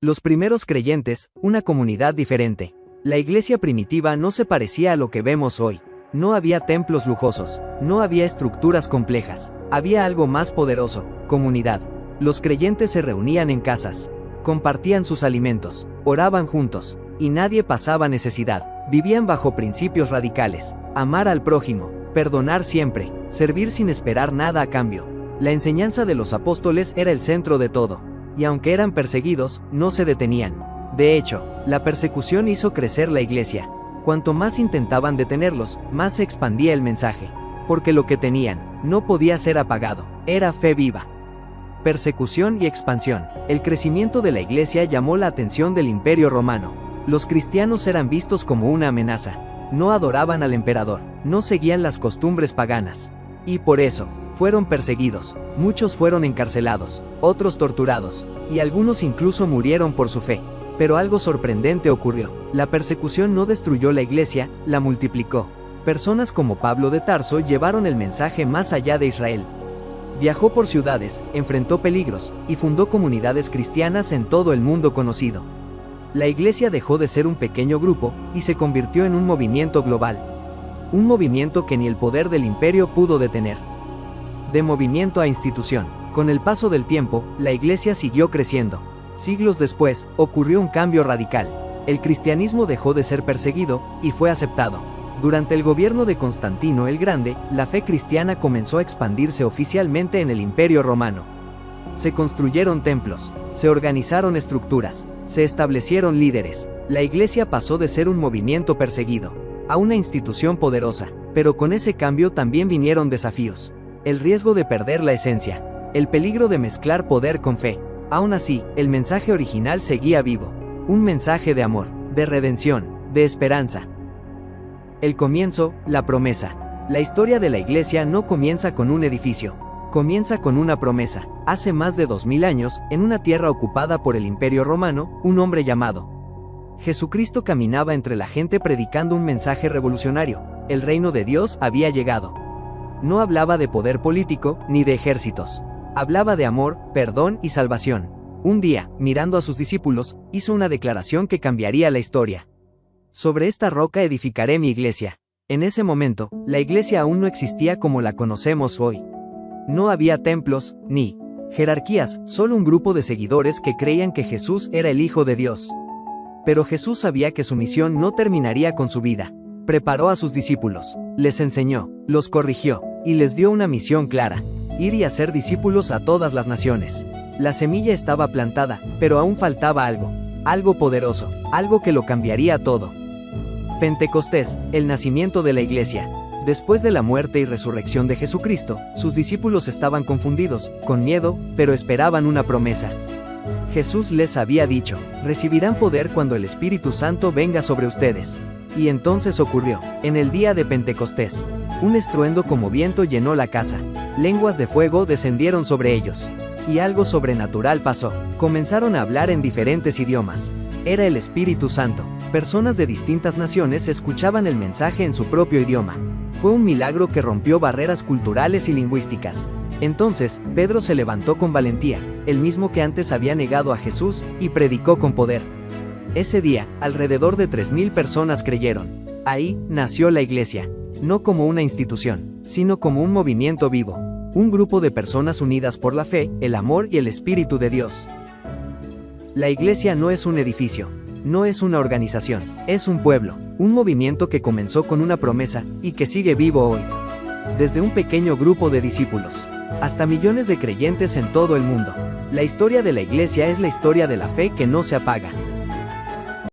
Los primeros creyentes, una comunidad diferente. La iglesia primitiva no se parecía a lo que vemos hoy. No había templos lujosos, no había estructuras complejas. Había algo más poderoso: comunidad. Los creyentes se reunían en casas, compartían sus alimentos, oraban juntos, y nadie pasaba necesidad. Vivían bajo principios radicales: amar al prójimo, perdonar siempre, servir sin esperar nada a cambio. La enseñanza de los apóstoles era el centro de todo, y aunque eran perseguidos, no se detenían. De hecho, la persecución hizo crecer la iglesia. Cuanto más intentaban detenerlos, más se expandía el mensaje, porque lo que tenían no podía ser apagado, era fe viva. Persecución y expansión. El crecimiento de la iglesia llamó la atención del Imperio Romano. Los cristianos eran vistos como una amenaza. No adoraban al emperador, no seguían las costumbres paganas. Y por eso, fueron perseguidos. Muchos fueron encarcelados, otros torturados, y algunos incluso murieron por su fe. Pero algo sorprendente ocurrió. La persecución no destruyó la iglesia, la multiplicó. Personas como Pablo de Tarso llevaron el mensaje más allá de Israel. Viajó por ciudades, enfrentó peligros, y fundó comunidades cristianas en todo el mundo conocido. La iglesia dejó de ser un pequeño grupo, y se convirtió en un movimiento global. Un movimiento que ni el poder del imperio pudo detener. De movimiento a institución. Con el paso del tiempo, la iglesia siguió creciendo. Siglos después, ocurrió un cambio radical. El cristianismo dejó de ser perseguido, y fue aceptado. Durante el gobierno de Constantino el Grande, la fe cristiana comenzó a expandirse oficialmente en el Imperio Romano. Se construyeron templos, se organizaron estructuras, se establecieron líderes. La iglesia pasó de ser un movimiento perseguido a una institución poderosa, pero con ese cambio también vinieron desafíos. El riesgo de perder la esencia, el peligro de mezclar poder con fe. Aún así, el mensaje original seguía vivo. Un mensaje de amor, de redención, de esperanza. El comienzo, la promesa. La historia de la iglesia no comienza con un edificio. Comienza con una promesa. Hace más de 2000 años, en una tierra ocupada por el Imperio Romano, un hombre llamado Jesucristo caminaba entre la gente predicando un mensaje revolucionario. El reino de Dios había llegado. No hablaba de poder político, ni de ejércitos. Hablaba de amor, perdón y salvación. Un día, mirando a sus discípulos, hizo una declaración que cambiaría la historia. Sobre esta roca edificaré mi iglesia. En ese momento, la iglesia aún no existía como la conocemos hoy. No había templos, ni jerarquías, solo un grupo de seguidores que creían que Jesús era el Hijo de Dios. Pero Jesús sabía que su misión no terminaría con su vida. Preparó a sus discípulos, les enseñó, los corrigió, y les dio una misión clara: ir y hacer discípulos a todas las naciones. La semilla estaba plantada, pero aún faltaba algo poderoso, algo que lo cambiaría todo. Pentecostés, el nacimiento de la iglesia. Después de la muerte y resurrección de Jesucristo, sus discípulos estaban confundidos, con miedo, pero esperaban una promesa. Jesús les había dicho: recibirán poder cuando el Espíritu Santo venga sobre ustedes. Y entonces ocurrió, en el día de Pentecostés. Un estruendo como viento llenó la casa. Lenguas de fuego descendieron sobre ellos. Y algo sobrenatural pasó. Comenzaron a hablar en diferentes idiomas. Era el Espíritu Santo. Personas de distintas naciones escuchaban el mensaje en su propio idioma. Fue un milagro que rompió barreras culturales y lingüísticas. Entonces, Pedro se levantó con valentía, el mismo que antes había negado a Jesús, y predicó con poder. Ese día, alrededor de 3000 personas creyeron. Ahí nació la iglesia. No como una institución, sino como un movimiento vivo. Un grupo de personas unidas por la fe, el amor y el Espíritu de Dios. La iglesia no es un edificio, no es una organización, es un pueblo, un movimiento que comenzó con una promesa, y que sigue vivo hoy. Desde un pequeño grupo de discípulos, hasta millones de creyentes en todo el mundo. La historia de la iglesia es la historia de la fe que no se apaga.